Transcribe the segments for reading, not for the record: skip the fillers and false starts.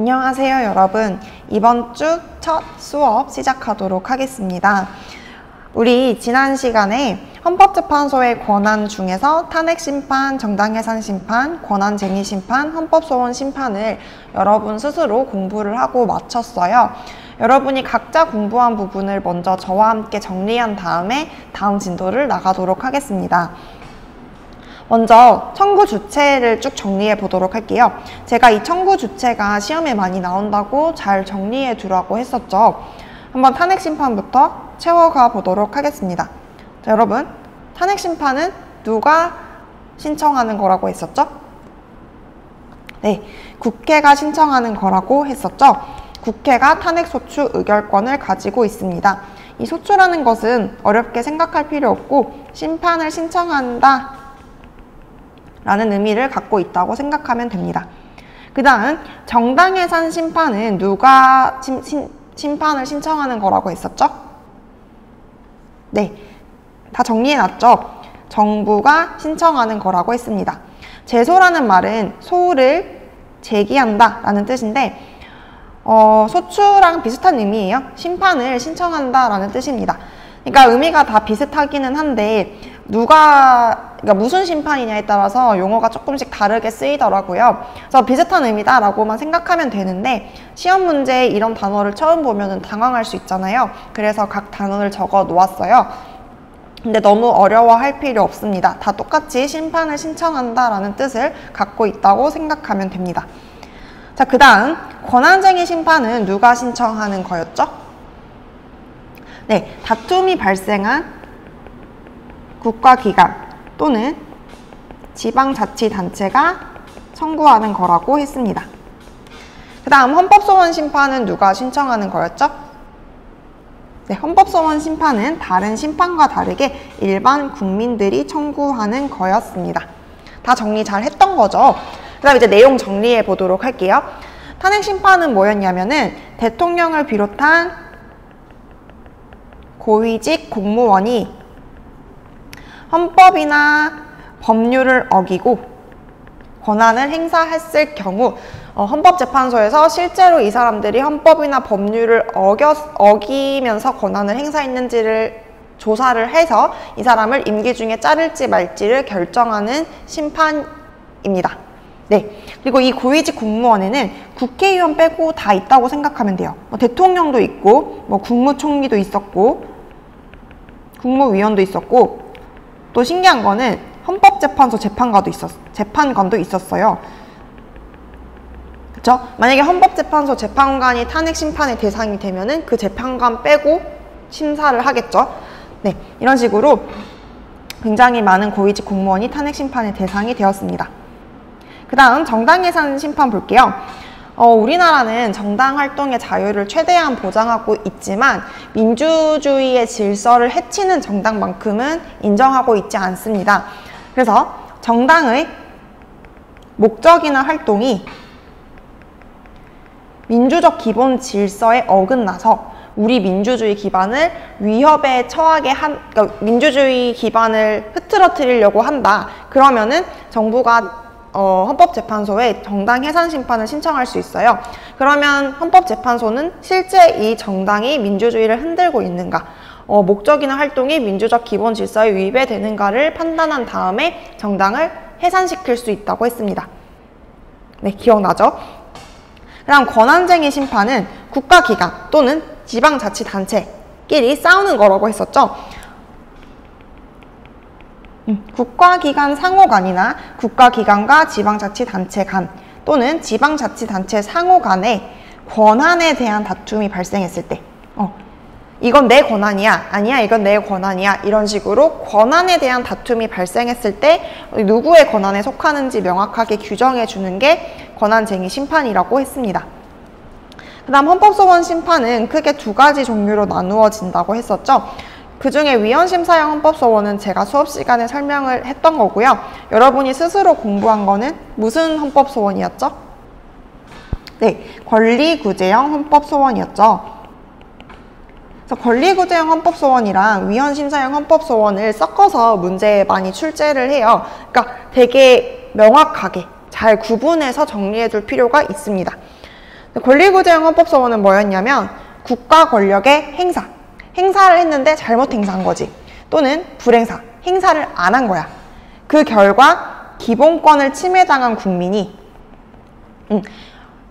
안녕하세요, 여러분. 이번 주 첫 수업 시작하도록 하겠습니다. 우리 지난 시간에 헌법재판소의 권한 중에서 탄핵심판, 정당해산심판, 권한쟁의심판, 헌법소원 심판을 여러분 스스로 공부를 하고 마쳤어요. 여러분이 각자 공부한 부분을 먼저 저와 함께 정리한 다음에 다음 진도를 나가도록 하겠습니다. 먼저 청구 주체를 쭉 정리해 보도록 할게요. 제가 이 청구 주체가 시험에 많이 나온다고 잘 정리해 두라고 했었죠. 한번 탄핵심판부터 채워가 보도록 하겠습니다. 자, 여러분, 탄핵심판은 누가 신청하는 거라고 했었죠? 네, 국회가 신청하는 거라고 했었죠. 국회가 탄핵소추 의결권을 가지고 있습니다. 이 소추라는 것은 어렵게 생각할 필요 없고 심판을 신청한다 라는 의미를 갖고 있다고 생각하면 됩니다. 그 다음 정당해산 심판은 누가 심판을 신청하는 거라고 했었죠? 네, 다 정리해놨죠? 정부가 신청하는 거라고 했습니다. 제소라는 말은 소를 제기한다 라는 뜻인데 소추랑 비슷한 의미예요. 심판을 신청한다 라는 뜻입니다. 그러니까 의미가 다 비슷하기는 한데 그러니까 무슨 심판이냐에 따라서 용어가 조금씩 다르게 쓰이더라고요. 그래서 비슷한 의미다라고만 생각하면 되는데 시험 문제에 이런 단어를 처음 보면 당황할 수 있잖아요. 그래서 각 단어를 적어 놓았어요. 근데 너무 어려워할 필요 없습니다. 다 똑같이 심판을 신청한다라는 뜻을 갖고 있다고 생각하면 됩니다. 자, 그 다음 권한쟁의 심판은 누가 신청하는 거였죠? 네, 다툼이 발생한 국가기관 또는 지방자치단체가 청구하는 거라고 했습니다. 그 다음 헌법소원 심판은 누가 신청하는 거였죠? 네, 헌법소원 심판은 다른 심판과 다르게 일반 국민들이 청구하는 거였습니다. 다 정리 잘 했던 거죠? 그 다음 이제 내용 정리해 보도록 할게요. 탄핵심판은 뭐였냐면은 대통령을 비롯한 고위직 공무원이 헌법이나 법률을 어기고 권한을 행사했을 경우 헌법재판소에서 실제로 이 사람들이 헌법이나 법률을 어기면서 권한을 행사했는지를 조사를 해서 이 사람을 임기 중에 자를지 말지를 결정하는 심판입니다. 네, 그리고 이 고위직 공무원에는 국회의원 빼고 다 있다고 생각하면 돼요. 대통령도 있고 국무총리도 있었고 국무위원도 있었고 또 신기한 거는 헌법재판소 재판관도 있었어요. 그쵸? 만약에 헌법재판소 재판관이 탄핵심판의 대상이 되면은 그 재판관 빼고 심사를 하겠죠. 네, 이런 식으로 굉장히 많은 고위직 공무원이 탄핵심판의 대상이 되었습니다. 그 다음 정당해산 심판 볼게요. 우리나라는 정당 활동의 자유를 최대한 보장하고 있지만 민주주의의 질서를 해치는 정당만큼은 인정하고 있지 않습니다. 그래서 정당의 목적이나 활동이 민주적 기본 질서에 어긋나서 우리 민주주의 기반을 위협에 처하게 그러니까 민주주의 기반을 흐트러뜨리려고 한다. 그러면은 정부가 헌법재판소에 정당해산심판을 신청할 수 있어요. 그러면 헌법재판소는 실제 이 정당이 민주주의를 흔들고 있는가, 목적이나 활동이 민주적 기본 질서에 위배되는가를 판단한 다음에 정당을 해산시킬 수 있다고 했습니다. 네, 기억나죠? 그 다음 권한쟁의 심판은 국가기관 또는 지방자치단체끼리 싸우는 거라고 했었죠. 국가기관 상호간이나 국가기관과 지방자치단체 간 또는 지방자치단체 상호 간에 권한에 대한 다툼이 발생했을 때 이건 내 권한이야, 아니야 이건 내 권한이야, 이런 식으로 권한에 대한 다툼이 발생했을 때 누구의 권한에 속하는지 명확하게 규정해 주는 게 권한쟁의 심판이라고 했습니다. 그 다음 헌법소원 심판은 크게 두 가지 종류로 나누어진다고 했었죠. 그 중에 위헌심사형 헌법소원은 제가 수업 시간에 설명을 했던 거고요. 여러분이 스스로 공부한 거는 무슨 헌법소원이었죠? 네, 권리구제형 헌법소원이었죠. 그래서 권리구제형 헌법소원이랑 위헌심사형 헌법소원을 섞어서 문제에 많이 출제를 해요. 그러니까 되게 명확하게 잘 구분해서 정리해 둘 필요가 있습니다. 권리구제형 헌법소원은 뭐였냐면 국가 권력의 행사를 했는데 잘못 행사한 거지. 또는 불행사, 행사를 안 한 거야. 그 결과 기본권을 침해당한 국민이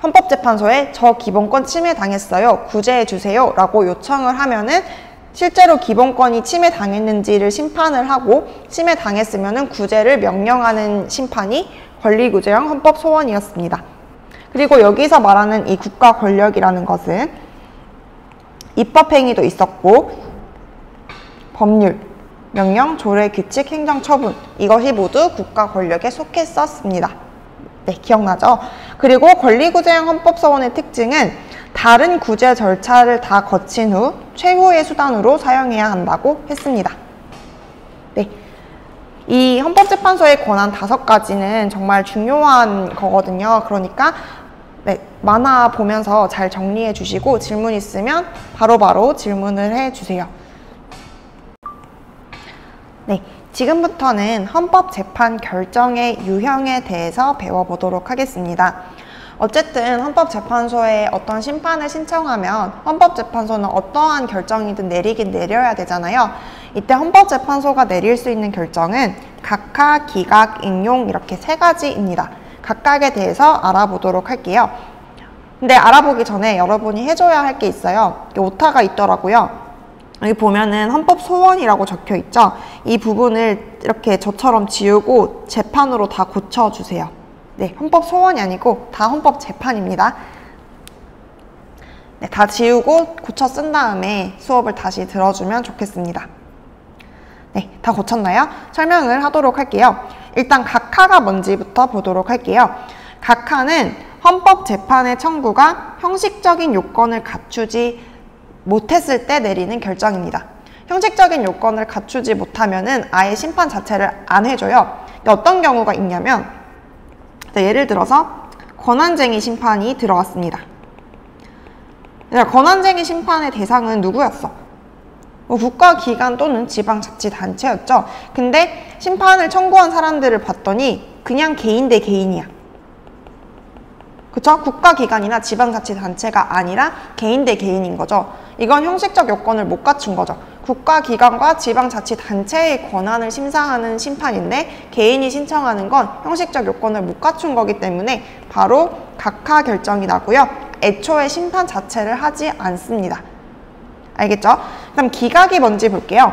헌법재판소에 저 기본권 침해당했어요. 구제해주세요. 라고 요청을 하면은 실제로 기본권이 침해당했는지를 심판을 하고 침해당했으면은 구제를 명령하는 심판이 권리구제형 헌법소원이었습니다. 그리고 여기서 말하는 이 국가 권력이라는 것은 입법행위도 있었고 법률, 명령, 조례, 규칙, 행정처분 이것이 모두 국가 권력에 속했었습니다. 네, 기억나죠? 그리고 권리구제형 헌법소원의 특징은 다른 구제 절차를 다 거친 후 최후의 수단으로 사용해야 한다고 했습니다. 네, 이 헌법재판소의 권한 5가지는 정말 중요한 거거든요. 그러니까 네, 만화 보면서 잘 정리해 주시고 질문 있으면 바로바로 질문을 해 주세요. 네, 지금부터는 헌법재판 결정의 유형에 대해서 배워보도록 하겠습니다. 어쨌든 헌법재판소에 어떤 심판을 신청하면 헌법재판소는 어떠한 결정이든 내리긴 내려야 되잖아요. 이때 헌법재판소가 내릴 수 있는 결정은 각하, 기각, 인용 이렇게 3가지입니다. 각각에 대해서 알아보도록 할게요. 근데 알아보기 전에 여러분이 해줘야 할 게 있어요. 오타가 있더라고요. 여기 보면은 헌법소원이라고 적혀 있죠. 이 부분을 이렇게 저처럼 지우고 재판으로 다 고쳐주세요. 네, 헌법소원이 아니고 다 헌법재판입니다. 네, 다 지우고 고쳐 쓴 다음에 수업을 다시 들어주면 좋겠습니다. 네, 다 고쳤나요? 설명을 하도록 할게요. 일단 각하가 뭔지부터 보도록 할게요. 각하는 헌법재판의 청구가 형식적인 요건을 갖추지 못했을 때 내리는 결정입니다. 형식적인 요건을 갖추지 못하면은 아예 심판 자체를 안 해줘요. 어떤 경우가 있냐면 예를 들어서 권한쟁의 심판이 들어왔습니다. 권한쟁의 심판의 대상은 누구였어? 국가기관 또는 지방자치단체였죠. 근데 심판을 청구한 사람들을 봤더니 그냥 개인 대 개인이야. 그쵸? 국가기관이나 지방자치단체가 아니라 개인 대 개인인 거죠. 이건 형식적 요건을 못 갖춘 거죠. 국가기관과 지방자치단체의 권한을 심사하는 심판인데 개인이 신청하는 건 형식적 요건을 못 갖춘 거기 때문에 바로 각하 결정이 나고요. 애초에 심판 자체를 하지 않습니다. 알겠죠? 그럼 기각이 뭔지 볼게요.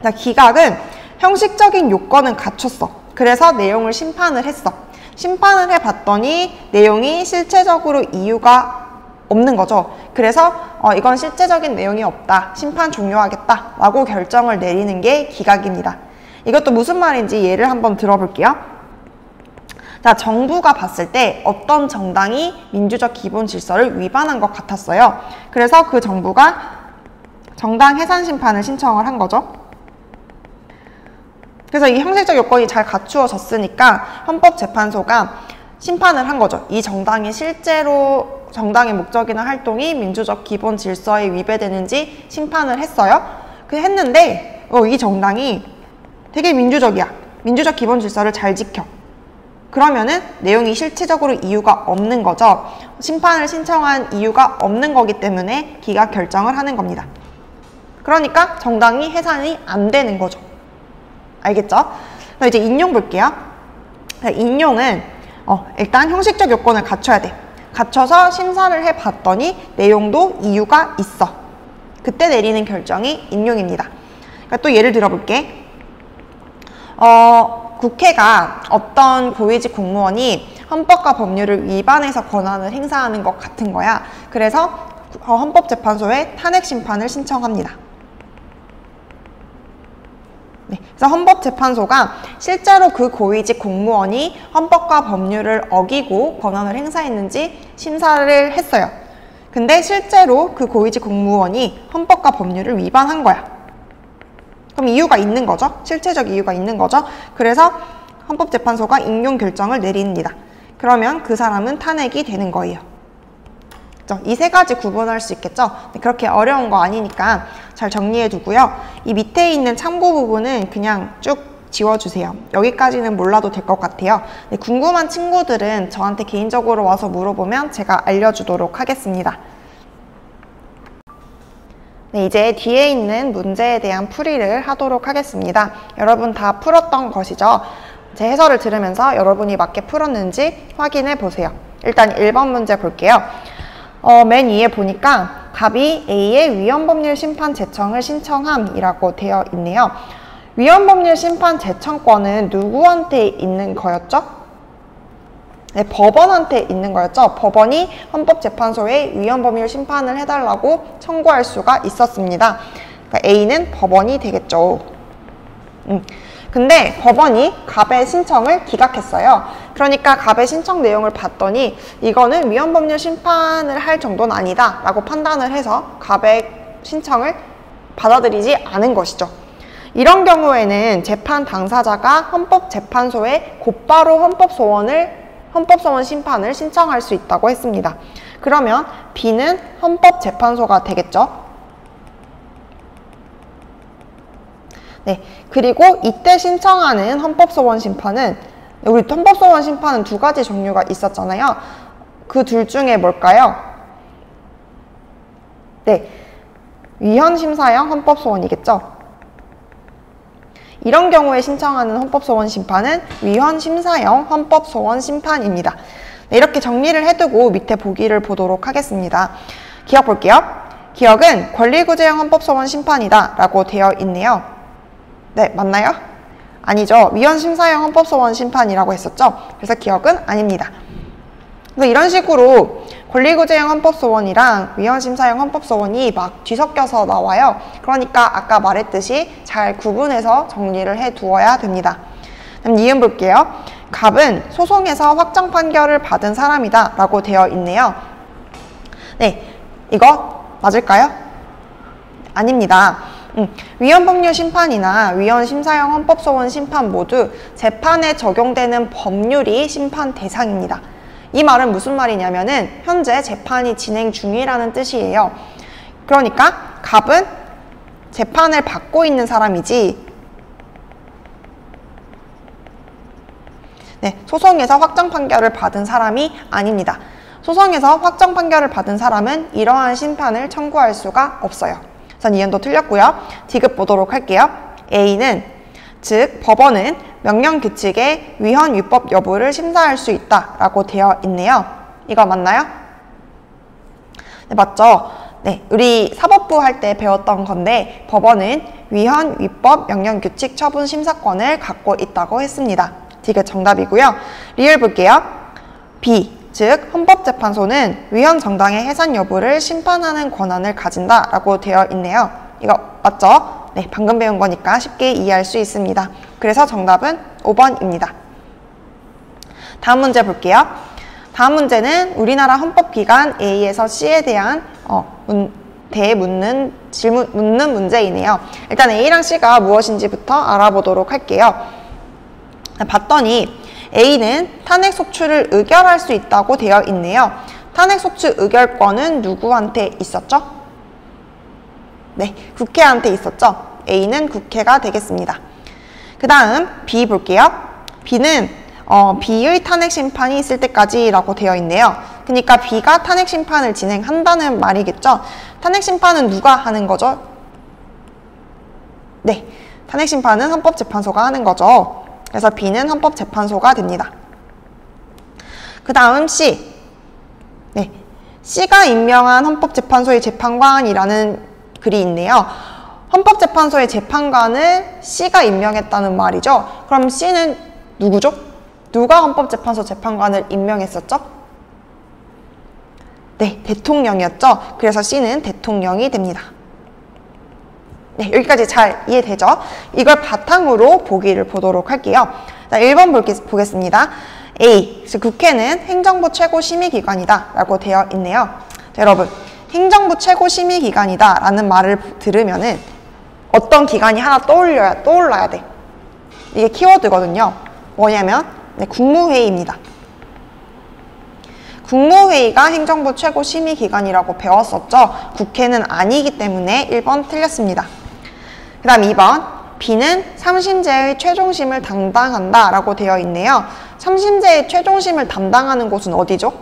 자, 기각은 형식적인 요건은 갖췄어. 그래서 내용을 심판을 했어. 심판을 해봤더니 내용이 실체적으로 이유가 없는 거죠. 그래서 이건 실제적인 내용이 없다. 심판 종료하겠다. 라고 결정을 내리는 게 기각입니다. 이것도 무슨 말인지 예를 한번 들어볼게요. 자, 정부가 봤을 때 어떤 정당이 민주적 기본 질서를 위반한 것 같았어요. 그래서 그 정부가 정당 해산 심판을 신청을 한 거죠. 그래서 이 형식적 요건이 잘 갖추어졌으니까 헌법재판소가 심판을 한 거죠. 이 정당이 실제로 정당의 목적이나 활동이 민주적 기본 질서에 위배되는지 심판을 했어요. 했는데 이 정당이 되게 민주적이야. 민주적 기본 질서를 잘 지켜. 그러면은 내용이 실체적으로 이유가 없는 거죠. 심판을 신청한 이유가 없는 거기 때문에 기각 결정을 하는 겁니다. 그러니까 정당이 해산이 안 되는 거죠. 알겠죠? 그럼 이제 인용 볼게요. 인용은 일단 형식적 요건을 갖춰야 돼. 갖춰서 심사를 해봤더니 내용도 이유가 있어. 그때 내리는 결정이 인용입니다. 그러니까 또 예를 들어볼게. 국회가 어떤 고위직 공무원이 헌법과 법률을 위반해서 권한을 행사하는 것 같은 거야. 그래서 헌법재판소에 탄핵 심판을 신청합니다. 네, 그래서 헌법재판소가 실제로 그 고위직 공무원이 헌법과 법률을 어기고 권한을 행사했는지 심사를 했어요. 근데 실제로 그 고위직 공무원이 헌법과 법률을 위반한 거야. 그럼 이유가 있는 거죠. 실체적 이유가 있는 거죠. 그래서 헌법재판소가 인용 결정을 내립니다. 그러면 그 사람은 탄핵이 되는 거예요. 이 3가지 구분할 수 있겠죠? 그렇게 어려운 거 아니니까 잘 정리해 두고요. 이 밑에 있는 참고 부분은 그냥 쭉 지워주세요. 여기까지는 몰라도 될 것 같아요. 네, 궁금한 친구들은 저한테 개인적으로 와서 물어보면 제가 알려주도록 하겠습니다. 네, 이제 뒤에 있는 문제에 대한 풀이를 하도록 하겠습니다. 여러분 다 풀었던 것이죠? 제 해설을 들으면서 여러분이 맞게 풀었는지 확인해 보세요. 일단 1번 문제 볼게요. 맨 위에 보니까 갑이 A의 위헌법률 심판 제청을 신청함이라고 되어 있네요. 위헌법률 심판 제청권은 누구한테 있는 거였죠? 네, 법원한테 있는 거였죠. 법원이 헌법재판소에 위헌법률 심판을 해달라고 청구할 수가 있었습니다. 그러니까 A는 법원이 되겠죠. 근데 법원이 갑의 신청을 기각했어요. 그러니까 갑의 신청 내용을 봤더니 이거는 위헌법률 심판을 할 정도는 아니다 라고 판단을 해서 갑의 신청을 받아들이지 않은 것이죠. 이런 경우에는 재판 당사자가 헌법재판소에 곧바로 헌법소원 심판을 신청할 수 있다고 했습니다. 그러면 B는 헌법재판소가 되겠죠. 네, 그리고 이때 신청하는 헌법소원 심판은 우리 헌법소원 심판은 두 가지 종류가 있었잖아요. 그 둘 중에 뭘까요? 네, 위헌심사형 헌법소원이겠죠. 이런 경우에 신청하는 헌법소원 심판은 위헌심사형 헌법소원 심판입니다. 네, 이렇게 정리를 해두고 밑에 보기를 보도록 하겠습니다. 기억 볼게요. 기억은 권리구제형 헌법소원 심판이다 라고 되어 있네요. 네, 맞나요? 아니죠. 위헌심사형 헌법소원 심판이라고 했었죠. 그래서 기억은 아닙니다. 그래서 이런 식으로 권리구제형 헌법소원이랑 위헌심사형 헌법소원이 막 뒤섞여서 나와요. 그러니까 아까 말했듯이 잘 구분해서 정리를 해두어야 됩니다. 그럼 니은 볼게요. 갑은 소송에서 확정 판결을 받은 사람이다 라고 되어 있네요. 네, 이거 맞을까요? 아닙니다. 위헌법률 심판이나 위헌심사형 헌법소원 심판 모두 재판에 적용되는 법률이 심판 대상입니다. 이 말은 무슨 말이냐면은 현재 재판이 진행 중이라는 뜻이에요. 그러니까 갑은 재판을 받고 있는 사람이지, 네, 소송에서 확정 판결을 받은 사람이 아닙니다. 소송에서 확정 판결을 받은 사람은 이러한 심판을 청구할 수가 없어요. 우선 이은도 틀렸고요. 디귿 보도록 할게요. A는 즉 법원은 명령규칙의 위헌 위법 여부를 심사할 수 있다라고 되어 있네요. 이거 맞나요? 네, 맞죠? 네, 우리 사법부 할 때 배웠던 건데 법원은 위헌 위법 명령규칙 처분 심사권을 갖고 있다고 했습니다. 디귿 정답이고요. 리을 볼게요. B 즉 헌법재판소는 위헌 정당의 해산 여부를 심판하는 권한을 가진다라고 되어 있네요. 이거 맞죠? 네, 방금 배운 거니까 쉽게 이해할 수 있습니다. 그래서 정답은 5번입니다. 다음 문제 볼게요. 다음 문제는 우리나라 헌법기관 A에서 C에 대한 묻는 문제이네요. 일단 A랑 C가 무엇인지부터 알아보도록 할게요. 봤더니 A는 탄핵소추를 의결할 수 있다고 되어 있네요. 탄핵소추 의결권은 누구한테 있었죠? 네, 국회한테 있었죠. A는 국회가 되겠습니다. 그 다음 B 볼게요. B는 B의 탄핵심판이 있을 때까지 라고 되어 있네요. 그러니까 B가 탄핵심판을 진행한다는 말이겠죠. 탄핵심판은 누가 하는 거죠? 네, 탄핵심판은 헌법재판소가 하는 거죠. 그래서 B는 헌법재판소가 됩니다. 그 다음 C. 네, C가 임명한 헌법재판소의 재판관이라는 글이 있네요. 헌법재판소의 재판관을 C가 임명했다는 말이죠. 그럼 C는 누구죠? 누가 헌법재판소 재판관을 임명했었죠? 네, 대통령이었죠. 그래서 C는 대통령이 됩니다. 네, 여기까지 잘 이해되죠? 이걸 바탕으로 보기를 보도록 할게요. 자, 1번 보겠습니다. A, 즉 국회는 행정부 최고심의기관이다 라고 되어 있네요. 자, 여러분, 행정부 최고심의기관이다 라는 말을 들으면은 어떤 기관이 하나 떠올라야 돼. 이게 키워드거든요. 뭐냐면 네, 국무회의입니다. 국무회의가 행정부 최고심의기관이라고 배웠었죠. 국회는 아니기 때문에 1번 틀렸습니다. 그 다음 2번. B는 3심제의 최종심을 담당한다 라고 되어 있네요. 3심제의 최종심을 담당하는 곳은 어디죠?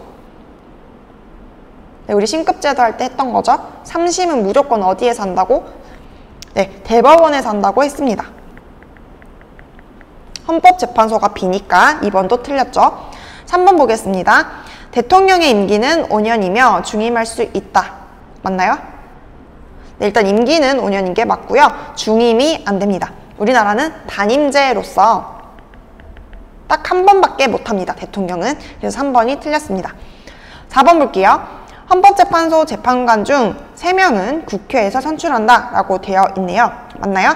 네, 우리 신급제도 할 때 했던 거죠. 3심은 무조건 어디에서 한다고? 네, 대법원에서 한다고 했습니다. 헌법재판소가 B니까 2번도 틀렸죠. 3번 보겠습니다. 대통령의 임기는 5년이며 중임할 수 있다. 맞나요? 네, 일단 임기는 5년인 게 맞고요. 중임이 안 됩니다. 우리나라는 단임제로서 딱 한 번밖에 못합니다. 대통령은. 그래서 3번이 틀렸습니다. 4번 볼게요. 헌법재판소 재판관 중 3명은 국회에서 선출한다 라고 되어 있네요. 맞나요?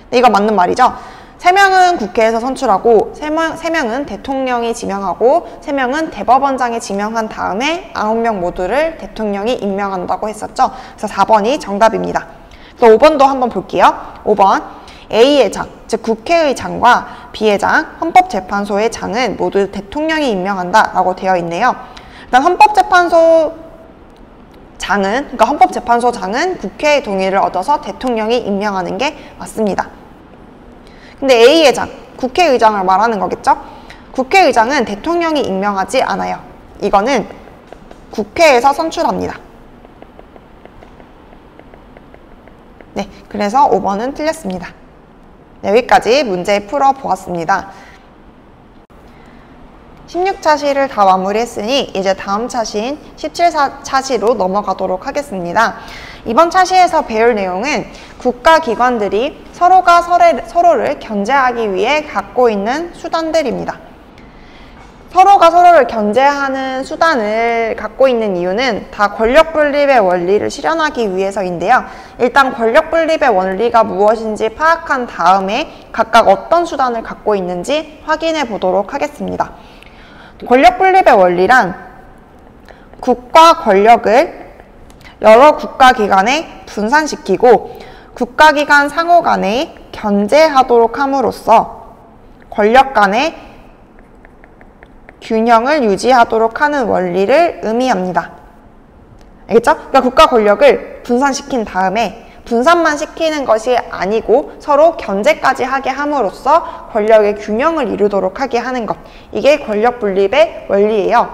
네, 이거 맞는 말이죠. 3명은 국회에서 선출하고 3명은 대통령이 지명하고 3명은 대법원장이 지명한 다음에 9명 모두를 대통령이 임명한다고 했었죠. 그래서 4번이 정답입니다. 그래서 5번도 한번 볼게요. 5번 A의 장, 즉 국회의 장과 B의 장, 헌법재판소의 장은 모두 대통령이 임명한다 라고 되어 있네요. 일단 헌법재판소 장은 국회의 동의를 얻어서 대통령이 임명하는 게 맞습니다. 근데 A의 장, 국회의장을 말하는 거겠죠? 국회의장은 대통령이 임명하지 않아요. 이거는 국회에서 선출합니다. 네, 그래서 5번은 틀렸습니다. 네, 여기까지 문제 풀어보았습니다. 16차시를 다 마무리했으니 이제 다음 차시인 17차시로 넘어가도록 하겠습니다. 이번 차시에서 배울 내용은 국가기관들이 서로가 서로를 견제하기 위해 갖고 있는 수단들입니다. 서로가 서로를 견제하는 수단을 갖고 있는 이유는 다 권력분립의 원리를 실현하기 위해서인데요. 일단 권력분립의 원리가 무엇인지 파악한 다음에 각각 어떤 수단을 갖고 있는지 확인해 보도록 하겠습니다. 권력분립의 원리란 국가 권력을 여러 국가기관에 분산시키고 국가기관 상호 간에 견제하도록 함으로써 권력 간의 균형을 유지하도록 하는 원리를 의미합니다. 알겠죠? 그러니까 국가 권력을 분산시킨 다음에 분산만 시키는 것이 아니고 서로 견제까지 하게 함으로써 권력의 균형을 이루도록 하게 하는 것. 이게 권력 분립의 원리예요.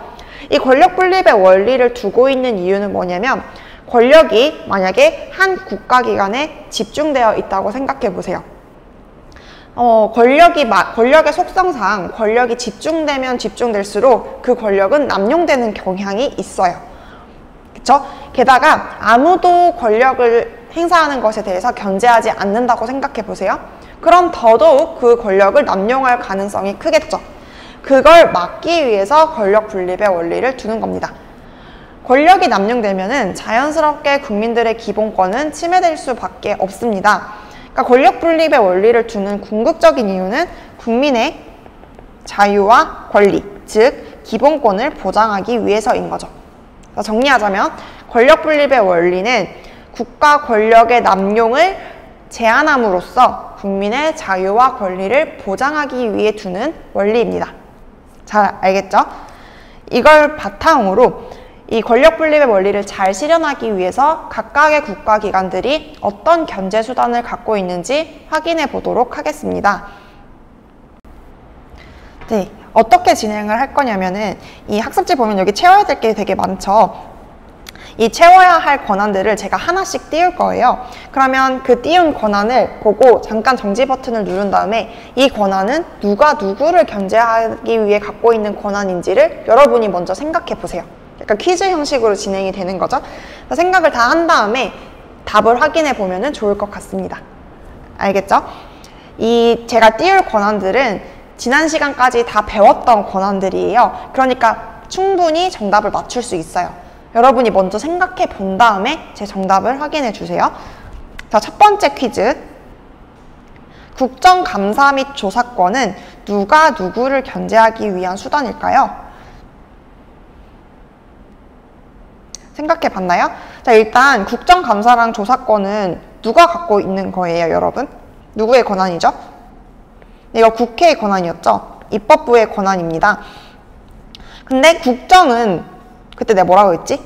이 권력 분립의 원리를 두고 있는 이유는 뭐냐면 권력이 만약에 한 국가기관에 집중되어 있다고 생각해 보세요. 권력의 속성상 권력이 집중되면 집중될수록 그 권력은 남용되는 경향이 있어요. 그쵸? 게다가 아무도 권력을 행사하는 것에 대해서 견제하지 않는다고 생각해 보세요. 그럼 더더욱 그 권력을 남용할 가능성이 크겠죠. 그걸 막기 위해서 권력 분립의 원리를 두는 겁니다. 권력이 남용되면은 자연스럽게 국민들의 기본권은 침해될 수밖에 없습니다. 그러니까 권력 분립의 원리를 두는 궁극적인 이유는 국민의 자유와 권리, 즉 기본권을 보장하기 위해서인 거죠. 정리하자면 권력 분립의 원리는 국가 권력의 남용을 제한함으로써 국민의 자유와 권리를 보장하기 위해 두는 원리입니다. 잘 알겠죠? 이걸 바탕으로 이 권력 분립의 원리를 잘 실현하기 위해서 각각의 국가기관들이 어떤 견제 수단을 갖고 있는지 확인해 보도록 하겠습니다. 네, 어떻게 진행을 할 거냐면은 이 학습지 보면 여기 채워야 될 게 되게 많죠. 이 채워야 할 권한들을 제가 하나씩 띄울 거예요. 그러면 그 띄운 권한을 보고 잠깐 정지 버튼을 누른 다음에 이 권한은 누가 누구를 견제하기 위해 갖고 있는 권한인지를 여러분이 먼저 생각해 보세요. 약간 퀴즈 형식으로 진행이 되는 거죠. 생각을 다 한 다음에 답을 확인해 보면 좋을 것 같습니다. 알겠죠? 제가 띄울 권한들은 지난 시간까지 다 배웠던 권한들이에요. 그러니까 충분히 정답을 맞출 수 있어요. 여러분이 먼저 생각해 본 다음에 제 정답을 확인해 주세요. 자, 첫 번째 퀴즈. 국정감사 및 조사권은 누가 누구를 견제하기 위한 수단일까요? 생각해 봤나요? 자, 일단 국정감사랑 조사권은 누가 갖고 있는 거예요, 여러분? 누구의 권한이죠? 이거 국회의 권한이었죠? 입법부의 권한입니다. 근데 국정은 그때 내가 뭐라고 했지?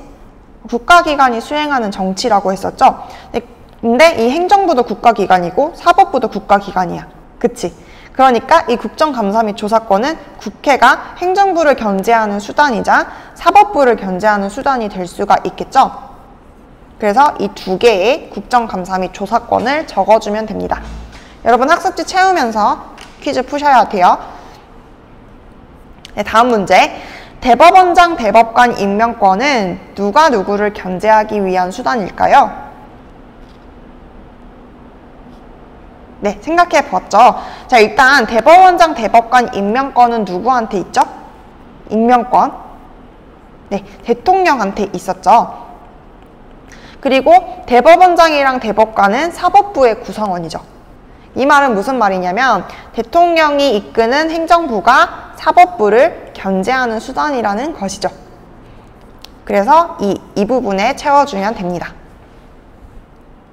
국가기관이 수행하는 정치라고 했었죠? 근데 근데 이 행정부도 국가기관이고 사법부도 국가기관이야. 그치? 그러니까 이 국정감사 및 조사권은 국회가 행정부를 견제하는 수단이자 사법부를 견제하는 수단이 될 수가 있겠죠? 그래서 이 두 개의 국정감사 및 조사권을 적어주면 됩니다. 여러분 학습지 채우면서 퀴즈 푸셔야 돼요. 네, 다음 문제. 대법원장, 대법관 임명권은 누가 누구를 견제하기 위한 수단일까요? 네, 생각해 봤죠? 자, 일단 대법원장, 대법관 임명권은 누구한테 있죠? 임명권. 네, 대통령한테 있었죠. 그리고 대법원장이랑 대법관은 사법부의 구성원이죠. 이 말은 무슨 말이냐면 대통령이 이끄는 행정부가 사법부를 견제하는 수단이라는 것이죠. 그래서 이 부분에 채워주면 됩니다.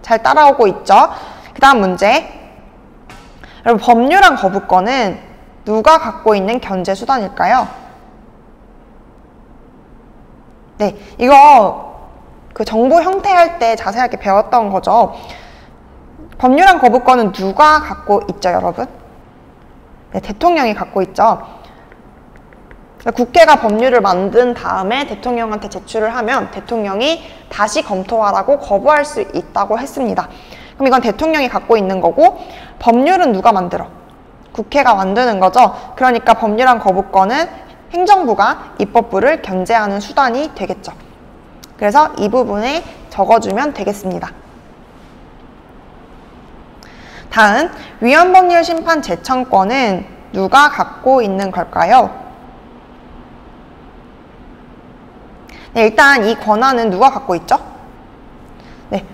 잘 따라오고 있죠? 그 다음 문제. 여러분, 법률안 거부권은 누가 갖고 있는 견제 수단일까요? 네, 이거 그 정보 형태할 때 자세하게 배웠던 거죠. 법률안 거부권은 누가 갖고 있죠, 여러분? 네, 대통령이 갖고 있죠. 국회가 법률을 만든 다음에 대통령한테 제출을 하면 대통령이 다시 검토하라고 거부할 수 있다고 했습니다. 그럼 이건 대통령이 갖고 있는 거고, 법률은 누가 만들어? 국회가 만드는 거죠. 그러니까 법률안 거부권은 행정부가 입법부를 견제하는 수단이 되겠죠. 그래서 이 부분에 적어주면 되겠습니다. 다음, 위헌법률 심판 제청권은 누가 갖고 있는 걸까요? 네, 일단 이 권한은 누가 갖고 있죠? 네,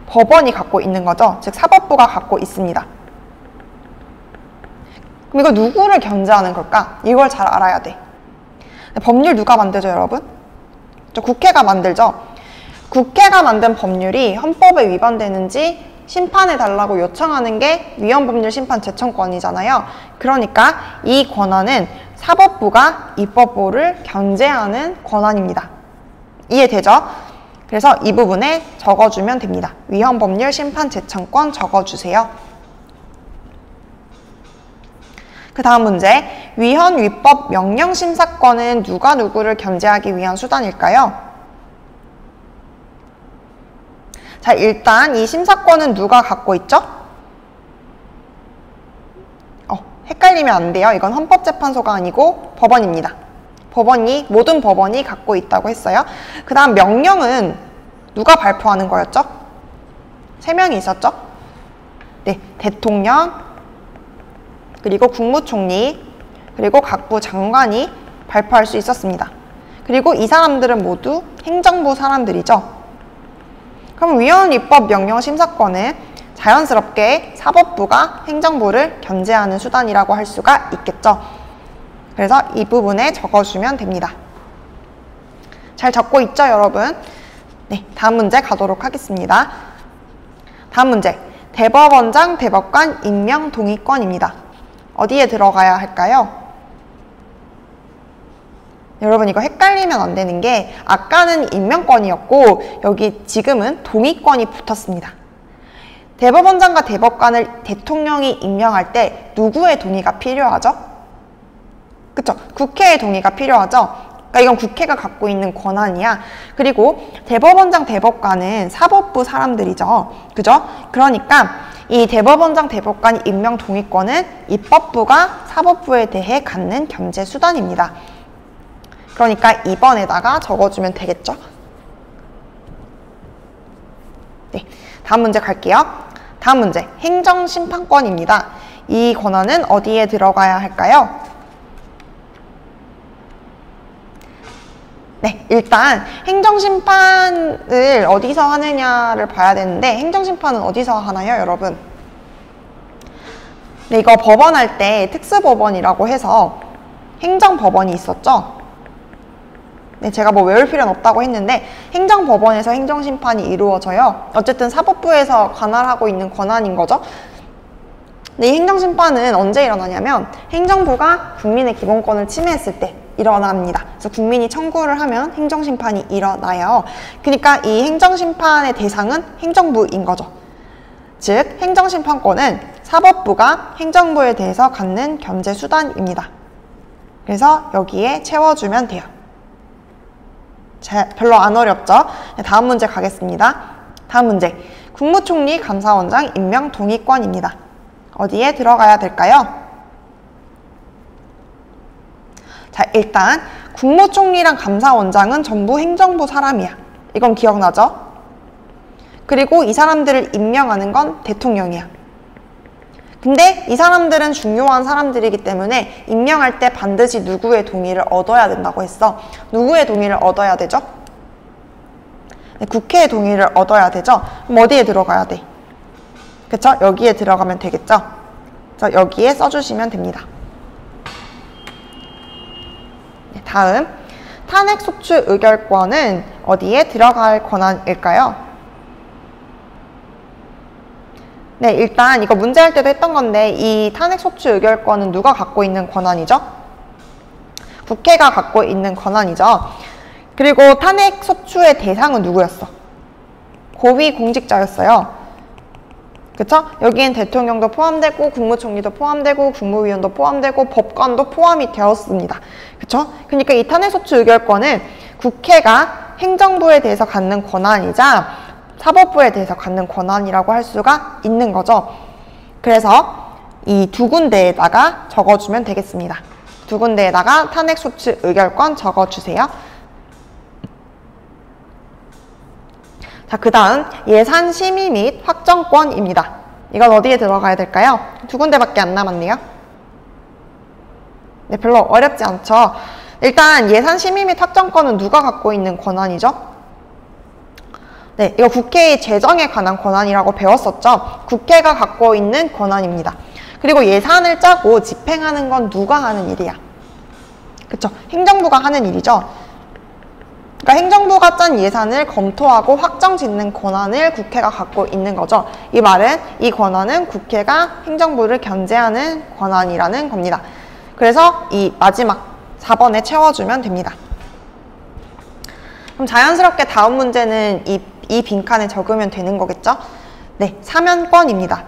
법원이 갖고 있는 거죠. 즉 사법부가 갖고 있습니다. 그럼 이거 누구를 견제하는 걸까? 이걸 잘 알아야 돼. 네, 법률 누가 만들죠, 여러분? 국회가 만들죠. 국회가 만든 법률이 헌법에 위반되는지 심판해달라고 요청하는 게 위헌법률 심판 제청권이잖아요. 그러니까 이 권한은 사법부가 입법부를 견제하는 권한입니다. 이해되죠? 그래서 이 부분에 적어주면 됩니다. 위헌법률 심판 제청권 적어주세요. 그 다음 문제. 위헌 위법 명령 심사권은 누가 누구를 견제하기 위한 수단일까요? 자, 일단 이 심사권은 누가 갖고 있죠? 헷갈리면 안 돼요. 이건 헌법재판소가 아니고 법원입니다. 모든 법원이 갖고 있다고 했어요. 그 다음 명령은 누가 발표하는 거였죠? 3명이 있었죠? 네, 대통령, 그리고 국무총리, 그리고 각부 장관이 발표할 수 있었습니다. 그리고 이 사람들은 모두 행정부 사람들이죠. 그럼 위헌 입법 명령 심사권은 자연스럽게 사법부가 행정부를 견제하는 수단이라고 할 수가 있겠죠. 그래서 이 부분에 적어주면 됩니다. 잘 적고 있죠, 여러분? 네, 다음 문제 가도록 하겠습니다. 다음 문제. 대법원장, 대법관 임명 동의권입니다. 어디에 들어가야 할까요? 여러분, 이거 헷갈리면 안 되는 게 아까는 임명권이었고 여기 지금은 동의권이 붙었습니다. 대법원장과 대법관을 대통령이 임명할 때 누구의 동의가 필요하죠? 그쵸? 국회의 동의가 필요하죠? 그러니까 이건 국회가 갖고 있는 권한이야. 그리고 대법원장, 대법관은 사법부 사람들이죠. 그죠? 그러니까 이 대법원장, 대법관 임명 동의권은 입법부가 사법부에 대해 갖는 견제 수단입니다. 그러니까 2번에다가 적어주면 되겠죠? 네, 다음 문제 갈게요. 다음 문제, 행정심판권입니다. 이 권한은 어디에 들어가야 할까요? 네, 일단 행정심판을 어디서 하느냐를 봐야 되는데 행정심판은 어디서 하나요, 여러분? 네, 이거 법원 할 때 특수법원이라고 해서 행정법원이 있었죠? 네, 제가 뭐 외울 필요는 없다고 했는데 행정법원에서 행정심판이 이루어져요. 어쨌든 사법부에서 관할하고 있는 권한인 거죠. 근데 이 행정심판은 언제 일어나냐면 행정부가 국민의 기본권을 침해했을 때 일어납니다. 그래서 국민이 청구를 하면 행정심판이 일어나요. 그러니까 이 행정심판의 대상은 행정부인 거죠. 즉 행정심판권은 사법부가 행정부에 대해서 갖는 견제수단입니다. 그래서 여기에 채워주면 돼요. 별로 안 어렵죠? 다음 문제 가겠습니다. 다음 문제. 국무총리 감사원장 임명 동의권입니다. 어디에 들어가야 될까요? 자, 일단 국무총리랑 감사원장은 전부 행정부 사람이야. 이건 기억나죠? 그리고 이 사람들을 임명하는 건 대통령이야. 근데 이 사람들은 중요한 사람들이기 때문에 임명할 때 반드시 누구의 동의를 얻어야 된다고 했어. 누구의 동의를 얻어야 되죠? 네, 국회의 동의를 얻어야 되죠? 그럼 어디에 들어가야 돼? 그쵸? 여기에 들어가면 되겠죠? 자, 여기에 써주시면 됩니다. 네, 다음, 탄핵 소추 의결권은 어디에 들어갈 권한일까요? 네, 일단 이거 문제할 때도 했던 건데 이 탄핵 소추 의결권은 누가 갖고 있는 권한이죠? 국회가 갖고 있는 권한이죠. 그리고 탄핵 소추의 대상은 누구였어? 고위공직자였어요. 그쵸? 여기엔 대통령도 포함되고 국무총리도 포함되고 국무위원도 포함되고 법관도 포함이 되었습니다. 그쵸? 그러니까 이 탄핵 소추 의결권은 국회가 행정부에 대해서 갖는 권한이자 사법부에 대해서 갖는 권한이라고 할 수가 있는 거죠. 그래서 이 두 군데에다가 적어주면 되겠습니다. 두 군데에다가 탄핵 소추 의결권 적어주세요. 자, 그 다음 예산 심의 및 확정권입니다. 이건 어디에 들어가야 될까요? 두 군데밖에 안 남았네요. 네, 별로 어렵지 않죠. 일단 예산 심의 및 확정권은 누가 갖고 있는 권한이죠? 네, 이거 국회의 재정에 관한 권한이라고 배웠었죠. 국회가 갖고 있는 권한입니다. 그리고 예산을 짜고 집행하는 건 누가 하는 일이야? 그쵸? 행정부가 하는 일이죠. 그러니까 행정부가 짠 예산을 검토하고 확정 짓는 권한을 국회가 갖고 있는 거죠. 이 말은 이 권한은 국회가 행정부를 견제하는 권한이라는 겁니다. 그래서 이 마지막 4번에 채워주면 됩니다. 그럼 자연스럽게 다음 문제는 이 빈칸에 적으면 되는 거겠죠? 네, 사면권입니다.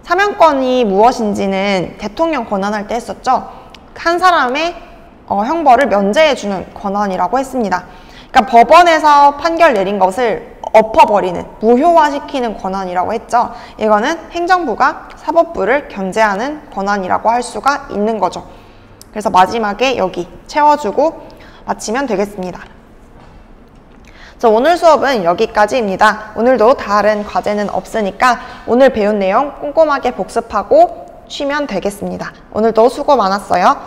사면권이 무엇인지는 대통령 권한할 때 했었죠? 한 사람의 형벌을 면제해주는 권한이라고 했습니다. 그러니까 법원에서 판결 내린 것을 엎어버리는, 무효화시키는 권한이라고 했죠. 이거는 행정부가 사법부를 견제하는 권한이라고 할 수가 있는 거죠. 그래서 마지막에 여기 채워주고 마치면 되겠습니다. 오늘 수업은 여기까지입니다. 오늘도 다른 과제는 없으니까 오늘 배운 내용 꼼꼼하게 복습하고 쉬면 되겠습니다. 오늘도 수고 많았어요.